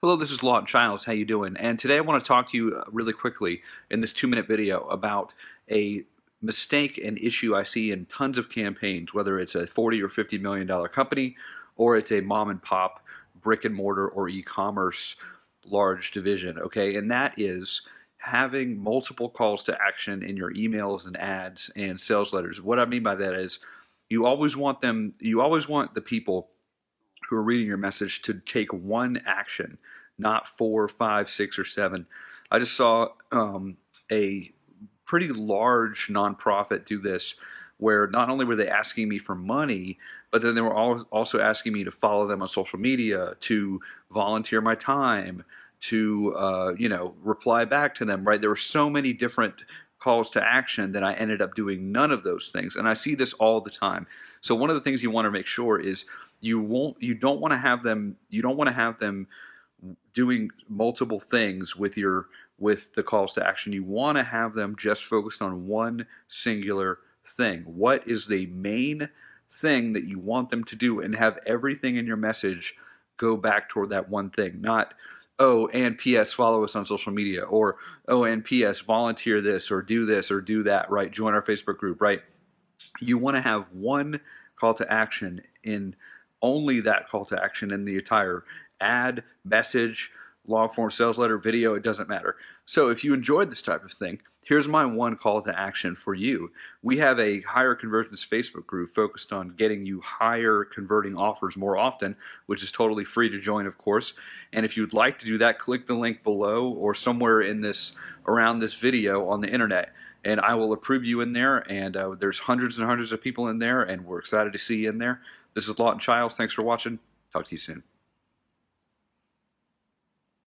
Hello, this is Lawton Chiles. How you doing? And today I want to talk to you really quickly in this 2-minute video about a mistake and issue I see in tons of campaigns, whether it's a $40 or $50 million company or it's a mom and pop brick and mortar or e-commerce large division, okay? And that is having multiple calls to action in your emails and ads and sales letters. What I mean by that is you always want the people who are reading your message to take one action, not 4, 5, 6, or 7. I just saw a pretty large nonprofit do this, where not only were they asking me for money, but then they were also asking me to follow them on social media, to volunteer my time, to reply back to them. Right? There were so many different calls to action that I ended up doing none of those things, and I see this all the time. So one of the things you want to make sure is you don't want to have them doing multiple things with the calls to action. You want to have them just focused on one singular thing. What is the main thing that you want them to do, and have everything in your message go back toward that one thing, not, oh, and P.S. follow us on social media, or, oh, and P.S. volunteer this or do that, right? Join our Facebook group, right? You want to have one call to action, in only that call to action in the entire ad, message, long form sales letter, video, it doesn't matter. So if you enjoyed this type of thing, here's my one call to action for you. We have a higher conversions Facebook group focused on getting you higher converting offers more often, which is totally free to join, of course. And if you'd like to do that, click the link below or somewhere around this video on the internet, and I will approve you in there. And there's hundreds and hundreds of people in there, and we're excited to see you in there. This is Lawton Chiles. Thanks for watching. Talk to you soon.